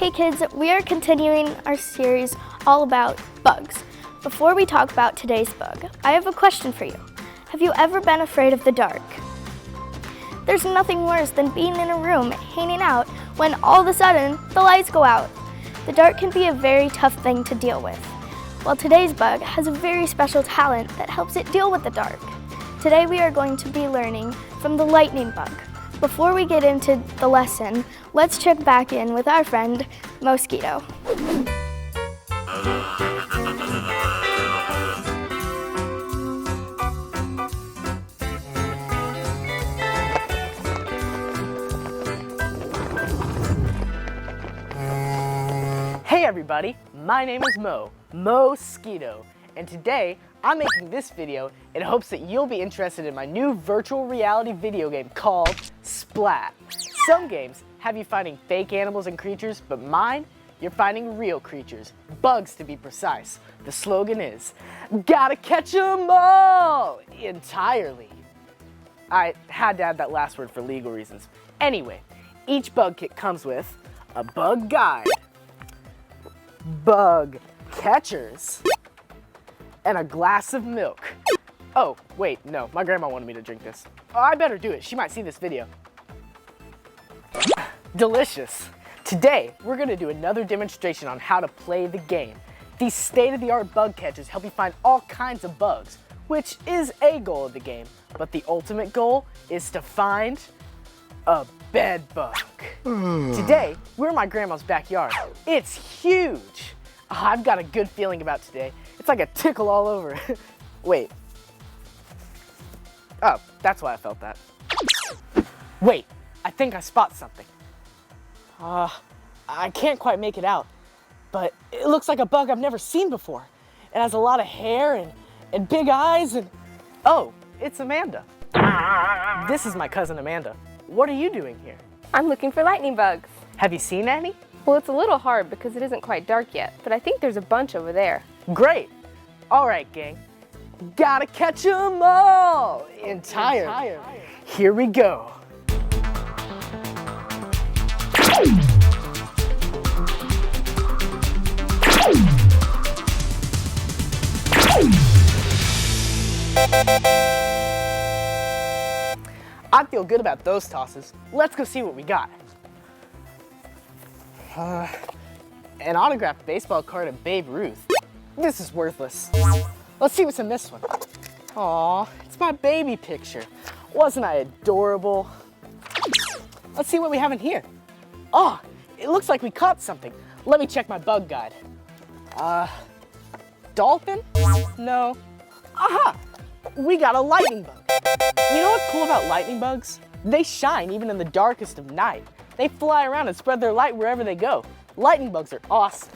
Hey kids, we are continuing our series all about bugs. Before we talk about today's bug, I have a question for you. Have you ever been afraid of the dark? There's nothing worse than being in a room hanging out when all of a sudden the lights go out. The dark can be a very tough thing to deal with. Well, today's bug has a very special talent that helps it deal with the dark. Today we are going to be learning from the lightning bug. Before we get into the lesson, let's check back in with our friend, Mosquito. Hey everybody, my name is Mosquito, and today I'm making this video in hopes that you'll be interested in my new virtual reality video game called Splat. Some games have you finding fake animals and creatures, but mine, you're finding real creatures, bugs to be precise. The slogan is, gotta catch 'em all entirely. I had to add that last word for legal reasons. Anyway, each bug kit comes with a bug guide, bug catchers, and a glass of milk. Oh, wait, no, my grandma wanted me to drink this. Oh, I better do it, she might see this video. Delicious. Today, we're gonna do another demonstration on how to play the game. These state-of-the-art bug catchers help you find all kinds of bugs, which is a goal of the game, but the ultimate goal is to find a bed bug. Today, we're in my grandma's backyard. It's huge. I've got a good feeling about today. It's like a tickle all over. Wait. Oh, that's why I felt that. Wait, I think I spot something. I can't quite make it out, but it looks like a bug I've never seen before. It has a lot of hair and big eyes and... Oh, it's Amanda. This is my cousin Amanda. What are you doing here? I'm looking for lightning bugs. Have you seen any? Well, it's a little hard because it isn't quite dark yet, but I think there's a bunch over there. Great. All right, gang. Gotta catch 'em all entirely. Here we go. I feel good about those tosses. Let's go see what we got. An autographed baseball card of Babe Ruth. This is worthless. Let's see what's in this one. Aw, it's my baby picture. Wasn't I adorable? Let's see what we have in here. Oh, it looks like we caught something. Let me check my bug guide. Dolphin? No. Aha! We got a lightning bug. You know what's cool about lightning bugs? They shine even in the darkest of night. They fly around and spread their light wherever they go. Lightning bugs are awesome.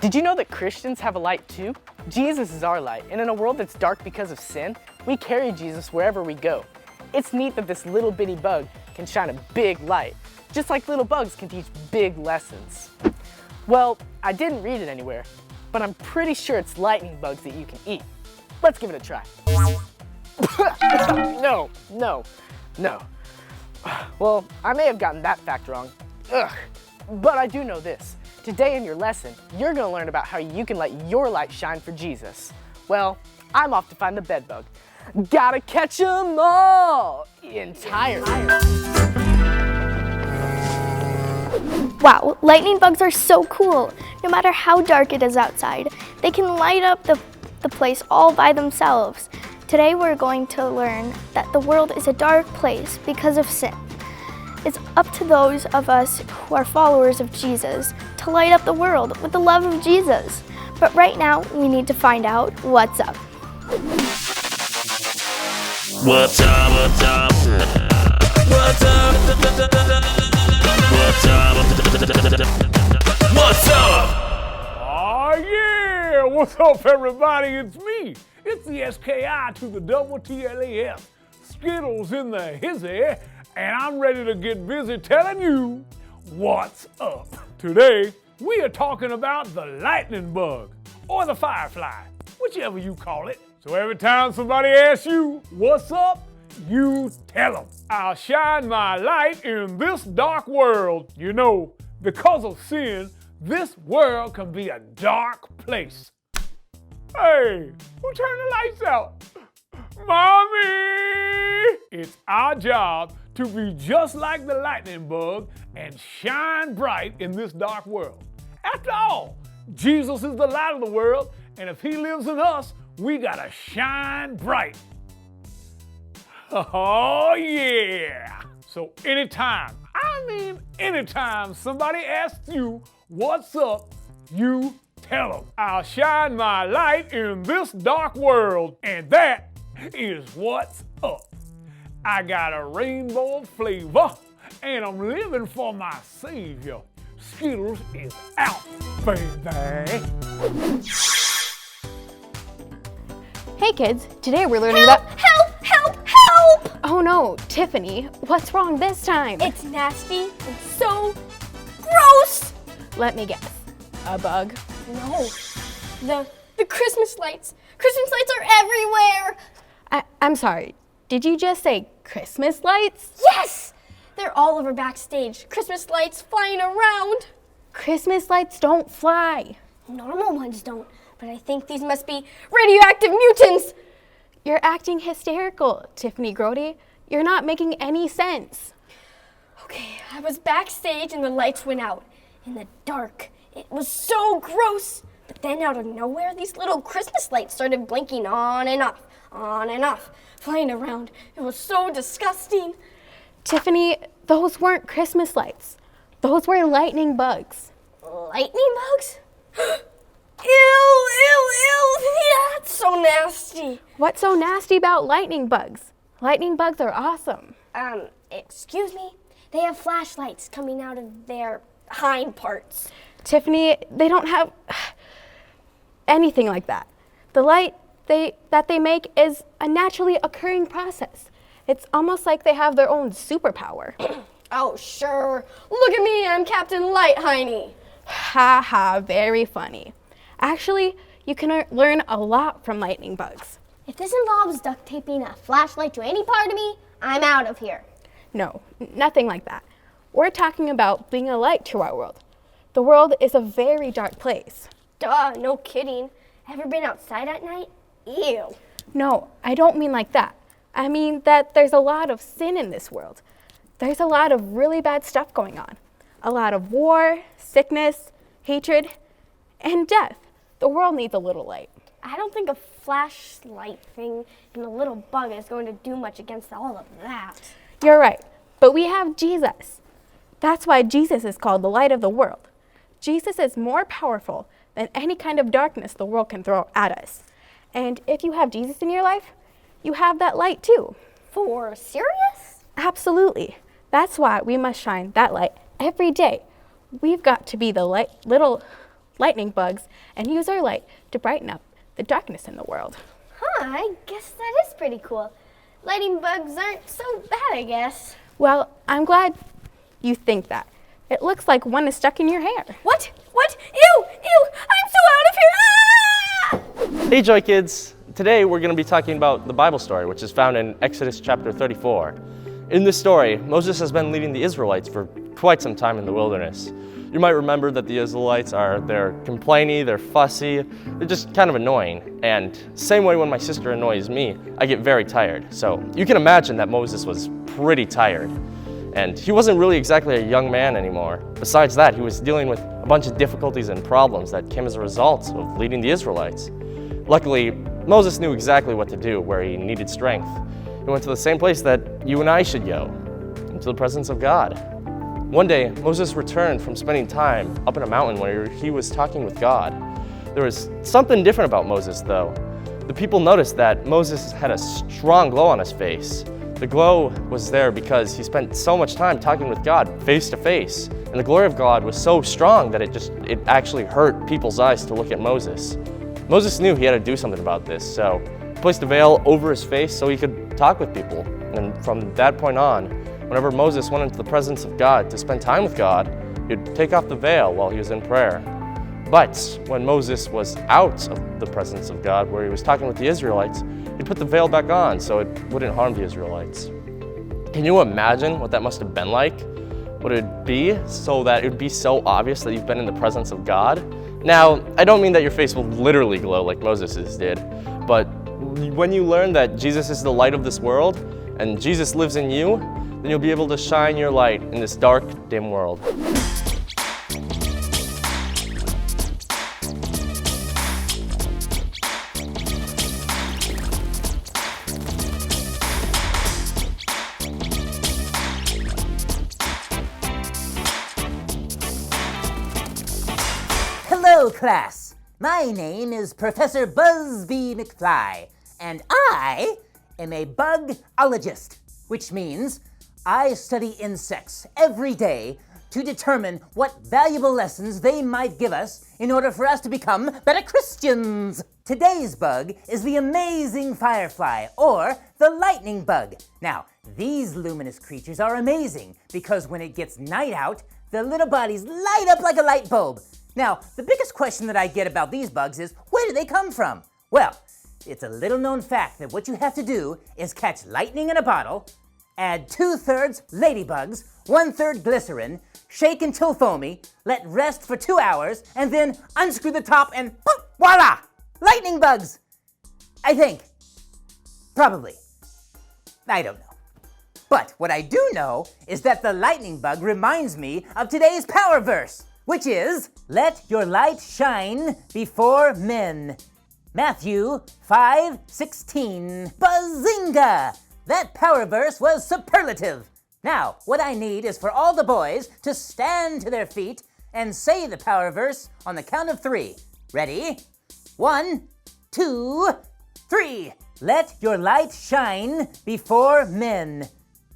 Did you know that Christians have a light too? Jesus is our light, and in a world that's dark because of sin, we carry Jesus wherever we go. It's neat that this little bitty bug can shine a big light, just like little bugs can teach big lessons. Well, I didn't read it anywhere, but I'm pretty sure it's lightning bugs that you can eat. Let's give it a try. No. Well, I may have gotten that fact wrong. But I do know this. Today in your lesson, you're gonna learn about how you can let your light shine for Jesus. Well, I'm off to find the bed bug. Gotta catch 'em all entirely. Wow, lightning bugs are so cool. No matter how dark it is outside, they can light up the place all by themselves. Today we're going to learn that the world is a dark place because of sin. It's up to those of us who are followers of Jesus to light up the world with the love of Jesus. But right now, we need to find out what's up. What's up? What's up? What's up? What's up? What's up? Oh yeah! What's up, everybody? It's me. It's the SKI to the double TLAF. Skittles in the hizzy, and I'm ready to get busy telling you what's up. Today, we are talking about the lightning bug, or the firefly, whichever you call it. So every time somebody asks you, what's up, you tell them. I'll shine my light in this dark world. You know, because of sin, this world can be a dark place. Hey, who turned the lights out? Mommy! It's our job to be just like the lightning bug and shine bright in this dark world. After all, Jesus is the light of the world, and if he lives in us, we gotta shine bright. Oh yeah! So anytime somebody asks you what's up, you tell them, I'll shine my light in this dark world, and that is what's up. I got a rainbow flavor, and I'm living for my savior. Skittles is out, baby. Hey kids, today we're learning about— Help! Oh no, Tiffany, what's wrong this time? It's nasty and so gross! Let me guess. A bug? No, the Christmas lights. Christmas lights are everywhere! I'm sorry, did you just say Christmas lights? Yes! They're all over backstage. Christmas lights flying around. Christmas lights don't fly. Normal ones don't, but I think these must be radioactive mutants. You're acting hysterical, Tiffany Grody. You're not making any sense. Okay, I was backstage and the lights went out. In the dark. It was so gross. But then out of nowhere, these little Christmas lights started blinking on and off, flying around. It was so disgusting. Tiffany, those weren't Christmas lights. Those were lightning bugs. Lightning bugs? Ew, that's so nasty. What's so nasty about lightning bugs? Lightning bugs are awesome. Excuse me? They have flashlights coming out of their hind parts. Tiffany, they don't have anything like that. The light that they make is a naturally occurring process. It's almost like they have their own superpower. Oh, sure. Look at me, I'm Captain Light Hiney. Ha ha, very funny. Actually, you can learn a lot from lightning bugs. If this involves duct taping a flashlight to any part of me, I'm out of here. No, nothing like that. We're talking about being a light to our world. The world is a very dark place. Duh, no kidding. Ever been outside at night? Ew. No, I don't mean like that. I mean that there's a lot of sin in this world. There's a lot of really bad stuff going on. A lot of war, sickness, hatred, and death. The world needs a little light. I don't think a flashlight thing and a little bug is going to do much against all of that. You're right, but we have Jesus. That's why Jesus is called the light of the world. Jesus is more powerful than any kind of darkness the world can throw at us. And if you have Jesus in your life, you have that light too. For serious? Absolutely. That's why we must shine that light every day. We've got to be the little lightning bugs and use our light to brighten up the darkness in the world. Huh, I guess that is pretty cool. Lightning bugs aren't so bad, I guess. Well, I'm glad you think that. It looks like one is stuck in your hair. What? Ew! I'm so out of here! Ah! Hey Joy Kids! Today we're going to be talking about the Bible story, which is found in Exodus chapter 34. In this story, Moses has been leading the Israelites for quite some time in the wilderness. You might remember that the Israelites they're complainy, they're fussy, they're just kind of annoying. And same way when my sister annoys me, I get very tired. So you can imagine that Moses was pretty tired. And he wasn't really exactly a young man anymore. Besides that, he was dealing with a bunch of difficulties and problems that came as a result of leading the Israelites. Luckily, Moses knew exactly what to do where he needed strength. He went to the same place that you and I should go, into the presence of God. One day, Moses returned from spending time up in a mountain where he was talking with God. There was something different about Moses, though. The people noticed that Moses had a strong glow on his face. The glow was there because he spent so much time talking with God face to face. And the glory of God was so strong that it actually hurt people's eyes to look at Moses. Moses knew he had to do something about this, so he placed a veil over his face so he could talk with people. And from that point on, whenever Moses went into the presence of God to spend time with God, he'd take off the veil while he was in prayer. But when Moses was out of the presence of God, where he was talking with the Israelites, he put the veil back on so it wouldn't harm the Israelites. Can you imagine what that must have been like? would it be so that it would be so obvious that you've been in the presence of God? Now, I don't mean that your face will literally glow like Moses's did, but when you learn that Jesus is the light of this world and Jesus lives in you, then you'll be able to shine your light in this dark, dim world. Hello, class. My name is Professor Busby McFly, and I am a bugologist, which means I study insects every day to determine what valuable lessons they might give us in order for us to become better Christians. Today's bug is the amazing firefly, or the lightning bug. Now, these luminous creatures are amazing because when it gets night out, their little bodies light up like a light bulb. Now, the biggest question that I get about these bugs is, where do they come from? Well, it's a little known fact that what you have to do is catch lightning in a bottle, add 2/3 ladybugs, 1/3 glycerin, shake until foamy, let rest for 2 hours, and then unscrew the top and poof, voila! Lightning bugs! I think. Probably. I don't know. But what I do know is that the lightning bug reminds me of today's power verse, which is, let your light shine before men. Matthew 5:16. Bazinga! That power verse was superlative. Now, what I need is for all the boys to stand to their feet and say the power verse on the count of 3. Ready? 1, 2, 3. Let your light shine before men.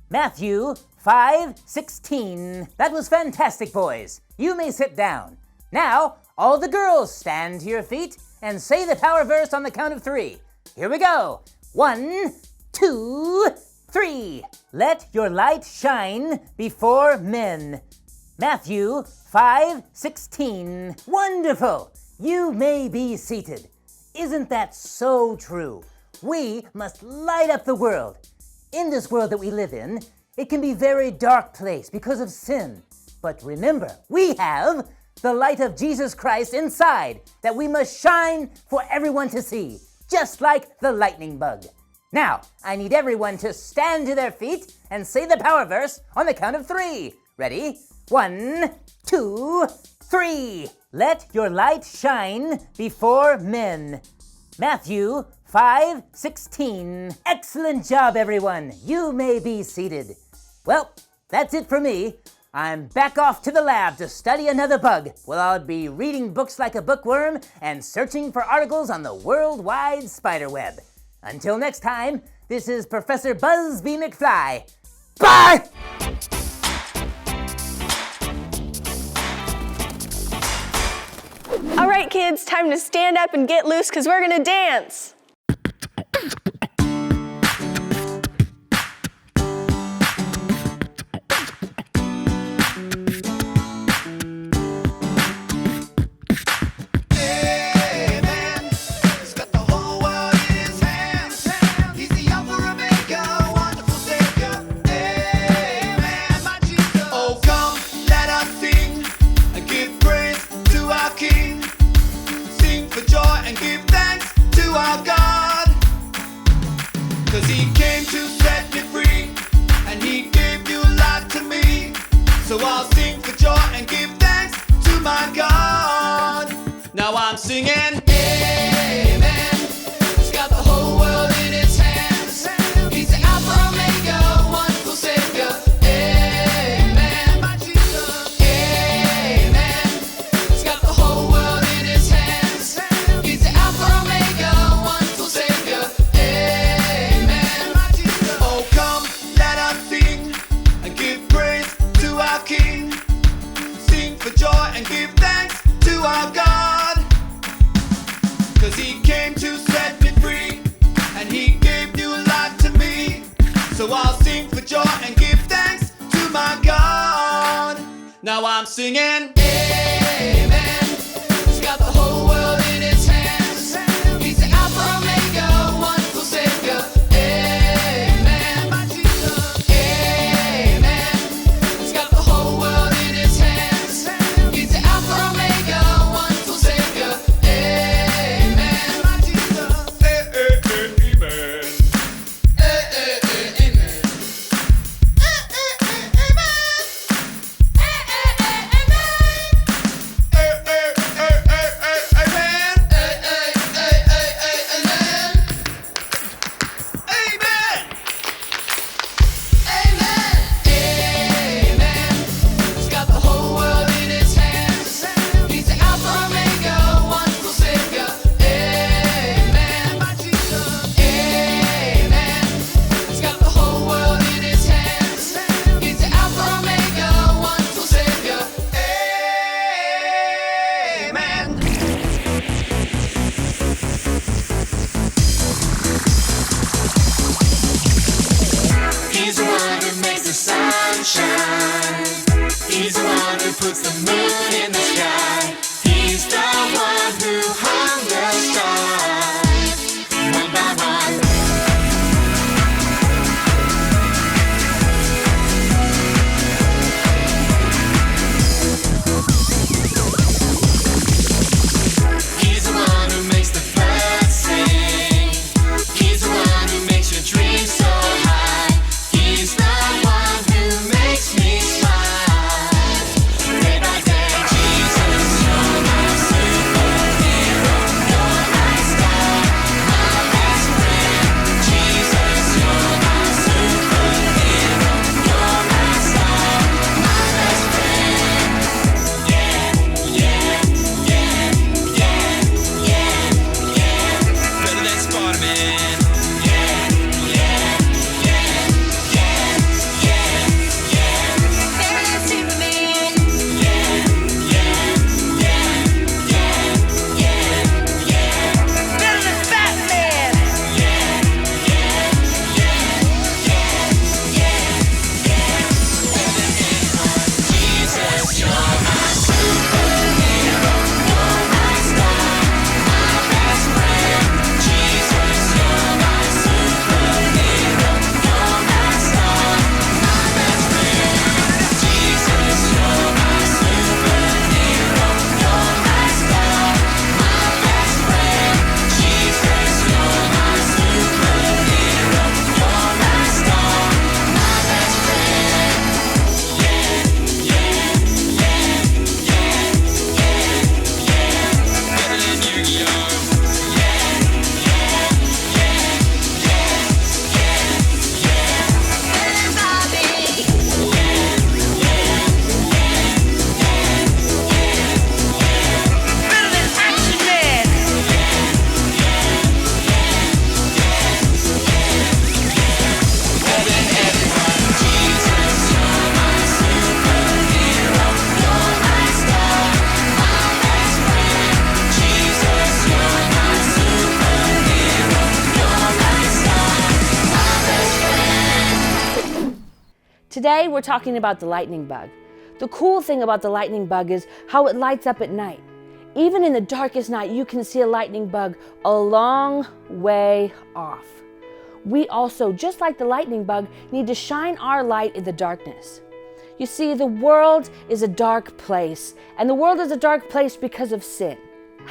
Matthew 5:16. That was fantastic, boys. You may sit down. Now, all the girls stand to your feet and say the power verse on the count of 3. Here we go. 1, 2, 3. Let your light shine before men. Matthew 5:16. Wonderful. You may be seated. Isn't that so true? We must light up the world. In this world that we live in, it can be a very dark place because of sin. But remember, we have the light of Jesus Christ inside that we must shine for everyone to see, just like the lightning bug. Now, I need everyone to stand to their feet and say the power verse on the count of 3. Ready? 1, 2, 3. Let your light shine before men. Matthew 5:16. Excellent job, everyone. You may be seated. Well, that's it for me. I'm back off to the lab to study another bug. Well, I'll be reading books like a bookworm and searching for articles on the worldwide spider web. Until next time, this is Professor Busby McFly. Bye! All right, kids, time to stand up and get loose because we're gonna dance. Now I'm singing, amen. He's got the whole world in his hands. He's the Alpha Omega, wonderful Savior. Amen. My Jesus. Amen. He's got the whole world in his hands. He's the Alpha Omega, wonderful Savior. Amen. My Jesus. Oh, come, let us sing and give praise to our King. Sing for joy and give thanks to our God. 'Cause he came to set me free, and he gave new life to me. So I'll sing for joy and give thanks to my God. Now I'm singing, amen. He's got the whole world in his hands. He's the Alpha Omega, wonderful Savior. Amen. My Jesus. Amen. He's got the whole world Today we're talking about the lightning bug. The cool thing about the lightning bug is how it lights up at night. Even in the darkest night, you can see a lightning bug a long way off. We also, just like the lightning bug, need to shine our light in the darkness. You see, the world is a dark place, and the world is a dark place because of sin.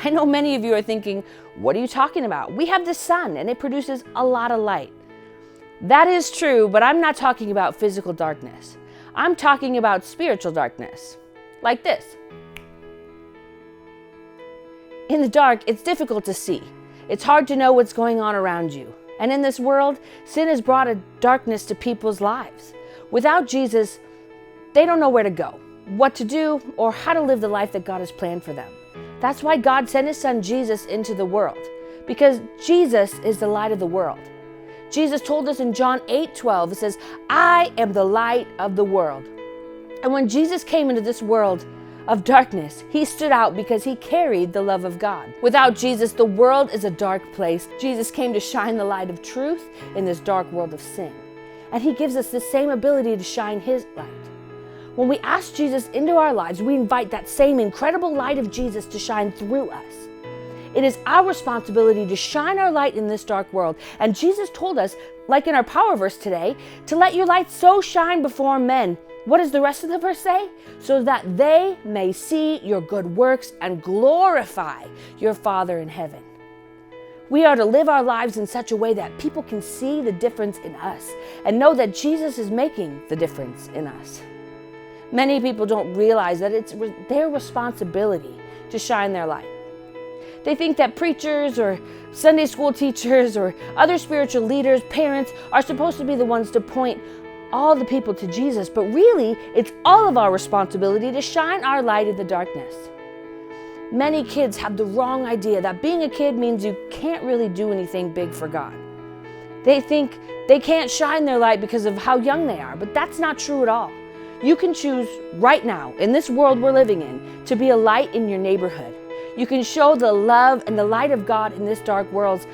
I know many of you are thinking, what are you talking about? We have the sun, and it produces a lot of light. That is true, but I'm not talking about physical darkness. I'm talking about spiritual darkness, like this. In the dark, it's difficult to see. It's hard to know what's going on around you. And in this world, sin has brought a darkness to people's lives. Without Jesus, they don't know where to go, what to do, or how to live the life that God has planned for them. That's why God sent His Son Jesus into the world, because Jesus is the light of the world. Jesus told us in John 8:12, it says, I am the light of the world. And when Jesus came into this world of darkness, He stood out because He carried the love of God. Without Jesus, the world is a dark place. Jesus came to shine the light of truth in this dark world of sin. And He gives us the same ability to shine His light. When we ask Jesus into our lives, we invite that same incredible light of Jesus to shine through us. It is our responsibility to shine our light in this dark world. And Jesus told us, like in our power verse today, to let your light so shine before men. What does the rest of the verse say? So that they may see your good works and glorify your Father in heaven. We are to live our lives in such a way that people can see the difference in us and know that Jesus is making the difference in us. Many people don't realize that it's their responsibility to shine their light. They think that preachers or Sunday school teachers or other spiritual leaders, parents, are supposed to be the ones to point all the people to Jesus, but really, it's all of our responsibility to shine our light in the darkness. Many kids have the wrong idea that being a kid means you can't really do anything big for God. They think they can't shine their light because of how young they are, but that's not true at all. You can choose right now, in this world we're living in, to be a light in your neighborhood. You can show the love and the light of God in this dark world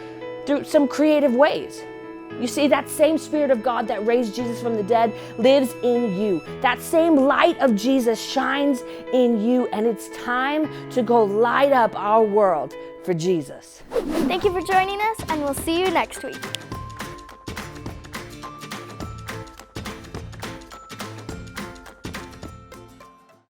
through some creative ways. You see, that same Spirit of God that raised Jesus from the dead lives in you. That same light of Jesus shines in you, and it's time to go light up our world for Jesus. Thank you for joining us, and we'll see you next week.